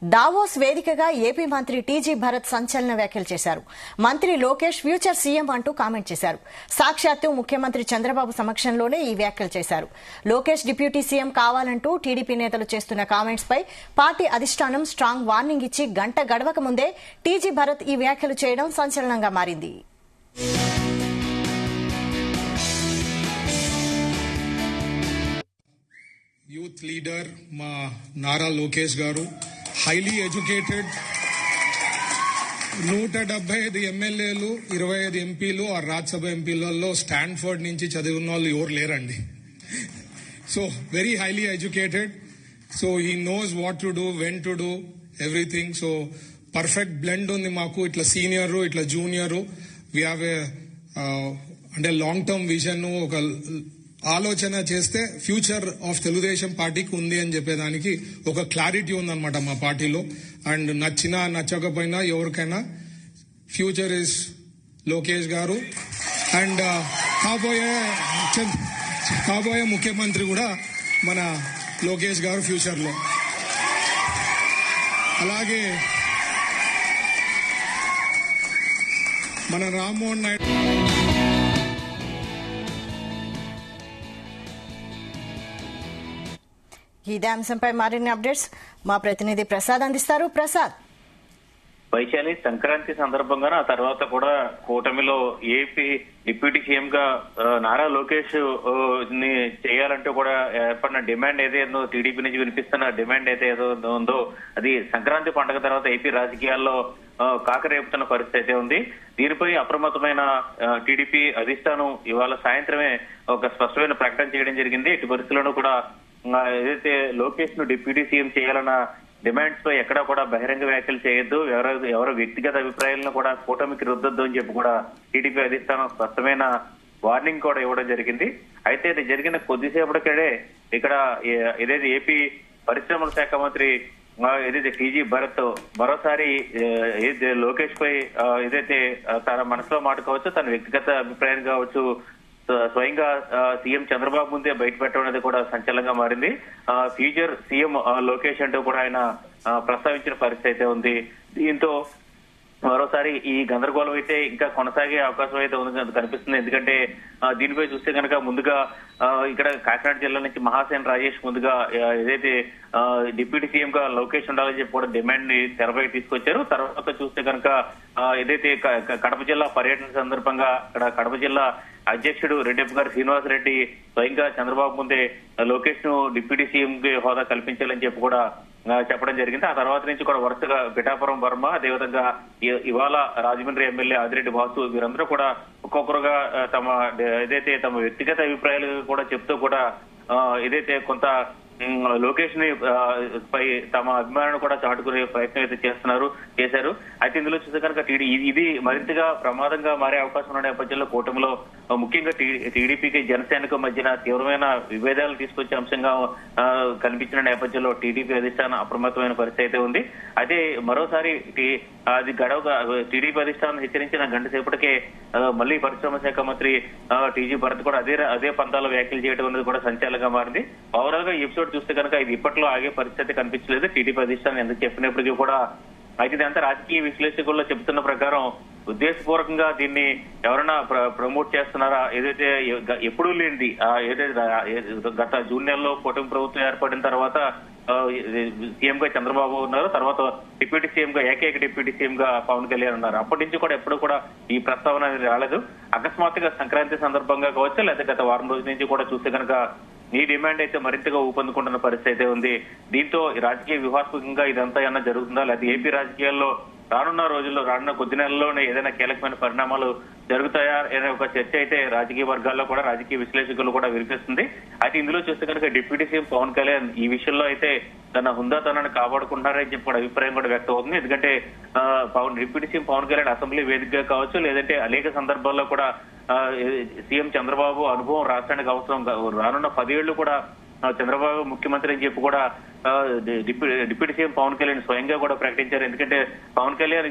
Davos వేదికగా AP మంత్రి TG Bharat సంచలన వ్యాఖ్యలు చేశారు. మంత్రి లోకేష్ ఫ్యూచర్ సీఎం అంటూ కామెంట్ చేశారు. సాక్షాత్తు ముఖ్యమంత్రి చంద్రబాబు సమక్షంలోనే ఈ వ్యాఖ్యలు చేశారు. లోకేష్ డిప్యూటీ సీఎం కావాలంటూ టీడీపీ నేతలు చేస్తున్న కామెంట్స్ పై పార్టీ అధిష్టానం స్ట్రాంగ్ వార్నింగ్ ఇచ్చి గంట గడవక ముందే టీజీ భరత్ ఈ వ్యాఖ్యలు చేయడం సంచలనంగా మారింది. యూత్ లీడర్ మా నారా లోకేష్ గారు హైలీ ఎడ్యుకేటెడ్, 175 ఎమ్మెల్యేలు, 25 ఎంపీలు ఆ రాజ్యసభ ఎంపీలలో స్టాన్ఫర్డ్ నుంచి చదివిన వాళ్ళు ఎవరు లేరండి. So very highly educated. So he knows what to do, when to do everything. So perfect blend ఉంది మాకు, ఇట్లా సీనియరు ఇట్లా జూనియరు. వీ హ్యావ్ ఏ అంటే లాంగ్ టర్మ్ విజన్, ఒక ఆలోచన చేస్తే ఫ్యూచర్ ఆఫ్ తెలుగుదేశం పార్టీకి ఉంది అని చెప్పేదానికి ఒక క్లారిటీ ఉందన్నమాట మా పార్టీలో. అండ్ నచ్చినా నచ్చకపోయినా ఎవరికైనా ఫ్యూచర్ ఇస్ లోకేష్ గారు. అండ్ కాబోయే ముఖ్యమంత్రి కూడా మన లోకేష్ గారు ఫ్యూచర్లో. అలాగే మన రామ్మోహన్ నాయుడు ఇదే అంశంపై మరిన్ని అప్డేట్స్ మా ప్రతినిధి ప్రసాద్ అందిస్తారు. ప్రసాద్. వైశాలి, సంక్రాంతి సందర్భంగా ఆ తర్వాత కూడా కూటమిలో ఏపీ డిప్యూటీ సీఎం గా నారా లోకేష్ ని చేయాలంటూ కూడా ఏర్పడిన డిమాండ్ ఏదేదో, టీడీపీ నుంచి వినిపిస్తున్న డిమాండ్ ఏదో ఉందో అది సంక్రాంతి పండుగ తర్వాత ఏపీ రాజకీయాల్లో కాకరేపుతున్న పరిస్థితి అయితే ఉంది. దీనిపై అప్రమత్తమైన టీడీపీ అధిష్టానం ఇవాళ సాయంత్రమే ఒక స్పష్టమైన ప్రకటన చేయడం జరిగింది. ఇటు పరిస్థితులను కూడా ఏదైతే లోకేష్ ను డిప్యూటీ సీఎం చేయాలన్న డిమాండ్స్ పై ఎక్కడా కూడా బహిరంగ వ్యాఖ్యలు చేయొద్దు, ఎవరో వ్యక్తిగత అభిప్రాయాలను కూడా కూటమికి రుద్దొద్దు అని చెప్పి కూడా టీడీపీ అధిష్టానం స్పష్టమైన వార్నింగ్ కూడా ఇవ్వడం జరిగింది. అయితే ఇది జరిగిన కొద్దిసేపటికే ఇక్కడ ఏదైతే ఏపీ పరిశ్రమల శాఖ మంత్రి ఏదైతే టీజీ భరత్ మరోసారి లోకేష్ పై ఏదైతే తన మనసులో మాట కావచ్చు, తన వ్యక్తిగత అభిప్రాయం కావచ్చు, స్వయంగా సీఎం చంద్రబాబు ముందే బయట పెట్టడం అనేది కూడా సంచలనంగా మారింది. ఫ్యూచర్ సీఎం లోకేష్ అంటూ కూడా ఆయన ప్రస్తావించిన పరిస్థితి అయితే ఉంది. దీంతో మరోసారి ఈ గందరగోళం అయితే ఇంకా కొనసాగే అవకాశం అయితే ఉంది కనిపిస్తుంది. ఎందుకంటే దీనిపై చూస్తే కనుక ముందుగా ఇక్కడ కాకినాడ జిల్లా నుంచి మహాసేన్ రాజేష్ ముందుగా ఏదైతే డిప్యూటీ సీఎం గా లోకేష్ ఉండాలని చెప్పి కూడా డిమాండ్ ని తెరపై తీసుకొచ్చారు. తర్వాత చూస్తే కనుక ఏదైతే కడప జిల్లా పర్యటన సందర్భంగా ఇక్కడ కడప జిల్లా అధ్యక్షుడు రెడ్డప్ప గారు శ్రీనివాసరెడ్డి స్వయంగా చంద్రబాబు ముందే లోకేష్ ను డిప్యూటీ సీఎం కి హోదా కల్పించాలని చెప్పి కూడా చెప్పడం జరిగింది. ఆ తర్వాత నుంచి కూడా వరుసగా పిఠాపురం వర్మ, అదేవిధంగా ఇవాళ రాజమండ్రి ఎమ్మెల్యే ఆదిరెడ్డి బాసు వీరందరూ కూడా ఒక్కొక్కరుగా ఏదైతే తమ వ్యక్తిగత అభిప్రాయాలు కూడా చెప్తూ కూడా ఏదైతే కొంత లోకేష్ ని పై తమ అభిమానాన్ని కూడా చాటుకునే ప్రయత్నం అయితే చేశారు. అయితే ఇందులో చూస్తే కనుక ఇది మరింతగా ప్రమాదంగా మారే అవకాశం ఉన్న నేపథ్యంలో కూటమిలో ముఖ్యంగా టీడీపీకి జనసేనకు మధ్యన తీవ్రమైన విభేదాలు తీసుకొచ్చే అంశంగా కనిపించిన నేపథ్యంలో టీడీపీ అధిష్టానం అప్రమత్తమైన పరిస్థితి అయితే ఉంది. అయితే మరోసారి అది టీడీపీ అధిష్టానం హెచ్చరించిన గంట సేపటికే మళ్లీ పరిశ్రమ శాఖ మంత్రి టీజీ భరత్ కూడా అదే పంతాలో వ్యాఖ్యలు చేయడం అనేది కూడా సంచలనంగా మారింది. ఓవరాల్ గా ఎపిసోడ్ చూస్తే కనుక ఇది ఇప్పట్లో ఆగే పరిస్థితి కనిపించలేదు. టీడీపీ అధిష్టానం ఎందుకు చెప్పినప్పటికీ కూడా అయితే ఇదంతా రాజకీయ విశ్లేషకుల్లో చెబుతున్న ప్రకారం ఉద్దేశపూర్వకంగా దీన్ని ఎవరైనా ప్రమోట్ చేస్తున్నారా, ఏదైతే ఎప్పుడూ లేనిది ఏదైతే గత జూన్ నెలలో కూటమి ప్రభుత్వం ఏర్పడిన తర్వాత సీఎం గా చంద్రబాబు ఉన్నారు, తర్వాత డిప్యూటీ సీఎం గా ఏకైక డిప్యూటీ సీఎం గా పవన్ కళ్యాణ్ ఉన్నారు. అప్పటి నుంచి కూడా ఎప్పుడు కూడా ఈ ప్రస్తావన అనేది రాలేదు. అకస్మాత్తుగా సంక్రాంతి సందర్భంగా కావచ్చు, లేదా గత వారం రోజుల నుంచి కూడా చూస్తే కనుక ఈ డిమాండ్ అయితే మరింతగా ఊపందుకుంటున్న పరిస్థితి అయితే ఉంది. దీంతో రాజకీయ వ్యూహాత్మకంగా ఇదంతా ఏమన్నా జరుగుతుందా, లేదా ఏపీ రాజకీయాల్లో రానున్న రోజుల్లో రానున్న కొద్ది నెలల్లోనే ఏదైనా కీలకమైన పరిణామాలు జరుగుతాయా అనే ఒక చర్చ అయితే రాజకీయ వర్గాల్లో కూడా రాజకీయ విశ్లేషకులు కూడా వినిపిస్తుంది. అయితే ఇందులో చూస్తే కనుక డిప్యూటీ సీఎం పవన్ కళ్యాణ్ ఈ విషయంలో అయితే తన హుందాతనాన్ని కాపాడుకుంటారని చెప్పి కూడా అభిప్రాయం కూడా వ్యక్తం అవుతుంది. ఎందుకంటే deputy CM Pawan Kalyan assembly వేదికగా కావచ్చు, లేదంటే అనేక సందర్భాల్లో కూడా సీఎం చంద్రబాబు అనుభవం రాష్ట్రానికి అవసరం, రానున్న 10 ఏళ్లు కూడా చంద్రబాబు ముఖ్యమంత్రి అని చెప్పి కూడా డిప్యూటీ సీఎం పవన్ కళ్యాణ్ స్వయంగా కూడా ప్రకటించారు. ఎందుకంటే పవన్ కళ్యాణ్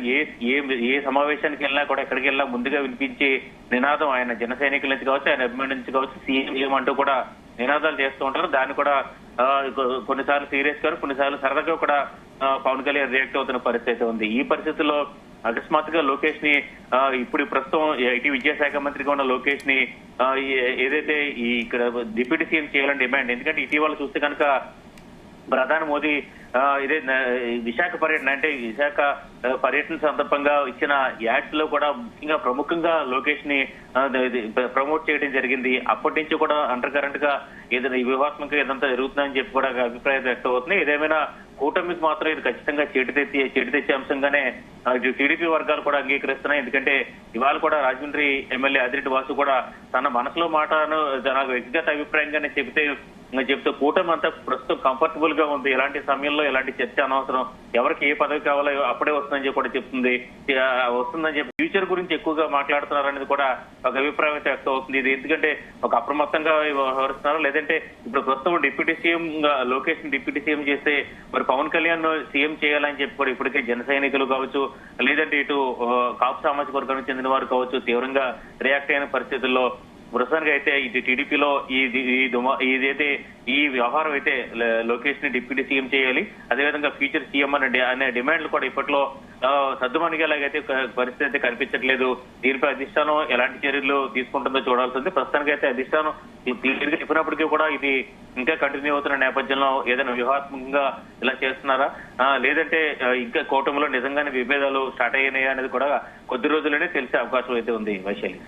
ఏ సమావేశానికి వెళ్ళినా కూడా ఎక్కడికి వెళ్ళినా ముందుగా వినిపించే నినాదం ఆయన జన సైనికుల నుంచి కావచ్చు, ఆయన అభిమానుల నుంచి కావచ్చు, సీఎం అంటూ కూడా నినాదాలు చేస్తూ ఉంటారు. దాన్ని కూడా కొన్నిసార్లు సీరియస్ గా, కొన్నిసార్లు సరదాగా కూడా పవన్ కళ్యాణ్ రియాక్ట్ అవుతున్న పరిస్థితి ఉంది. ఈ పరిస్థితుల్లో అకస్మాత్తుగా లోకేష్ ని ఇప్పుడు ప్రస్తుతం ఐటీ విద్యాశాఖ మంత్రిగా ఉన్న లోకేష్ ని ఏదైతే ఈ ఇక్కడ డిప్యూటీ సీఎం చేయాలని డిమాండ్, ఎందుకంటే ఇటీవల చూస్తే కనుక ప్రధాని మోదీ ఇదే విశాఖ పర్యటన, అంటే విశాఖ పర్యటన సందర్భంగా ఇచ్చిన యాడ్స్ లో కూడా ముఖ్యంగా ప్రముఖంగా లోకేష్ ని ప్రమోట్ చేయడం జరిగింది. అప్పటి నుంచి కూడా అండర్ కరెంట్ గా ఏదైనా వ్యూహాత్మకంగా ఏదంతా జరుగుతుందని చెప్పి కూడా అభిప్రాయం వ్యక్తం అవుతుంది. ఏదేమైనా కూటమికి మాత్రం ఇది ఖచ్చితంగా చెడు తెచ్చే అంశంగానే టీడీపీ వర్గాలు కూడా అంగీకరిస్తున్నాయి. ఎందుకంటే ఇవాళ కూడా రాజమండ్రి ఎమ్మెల్యే ఆదిరెడ్డి వాసు కూడా తన మనసులో మాటను తన వ్యక్తిగత అభిప్రాయంగానే చెప్తూ కూటమి అంతా ప్రస్తుతం కంఫర్టబుల్ గా ఉంది, ఎలాంటి సమయంలో ఎలాంటి చర్చ అనవసరం, ఎవరికి ఏ పదవి కావాలో అప్పుడే వస్తుందని చెప్పి కూడా వస్తుందని చెప్పి ఫ్యూచర్ గురించి ఎక్కువగా మాట్లాడుతున్నారు అనేది కూడా ఒక అభిప్రాయం అయితే వ్యక్తం అవుతుంది. ఇది ఎందుకంటే ఒక అప్రమత్తంగా వ్యవహరిస్తున్నారు, లేదంటే ఇప్పుడు ప్రస్తుతం డిప్యూటీ సీఎం లోకేష్ ని డిప్యూటీ సీఎం చేస్తే మరి పవన్ కళ్యాణ్ సీఎం చేయాలని చెప్పి కూడా ఇప్పటికే జన సైనికులు కావచ్చు, లేదంటే ఇటు కాపు సామాజిక వర్గానికి చెందిన వారు కావచ్చు తీవ్రంగా రియాక్ట్ అయిన పరిస్థితుల్లో ప్రస్తుతానికి అయితే ఇది టీడీపీలో ఇదైతే ఈ వ్యవహారం అయితే లోకేష్ ని డిప్యూటీ సీఎం చేయాలి, అదేవిధంగా ఫ్యూచర్ సీఎం అనే డిమాండ్లు కూడా ఇప్పట్లో సద్దుమణిగేలాగైతే పరిస్థితి అయితే కనిపించట్లేదు. దీనిపై అధిష్టానం ఎలాంటి చర్యలు తీసుకుంటుందో చూడాల్సింది. ప్రస్తుతానికి అయితే అధిష్టానం క్లియర్ గా చెప్పినప్పటికీ కూడా ఇది ఇంకా కంటిన్యూ అవుతున్న నేపథ్యంలో ఏదైనా వ్యూహాత్మకంగా ఇలా చేస్తున్నారా, లేదంటే ఇంకా కూటమిలో నిజంగానే విభేదాలు స్టార్ట్ అయినాయా అనేది కూడా కొద్ది రోజుల్లోనే తెలిసే అవకాశం అయితే ఉంది. వైశాలి.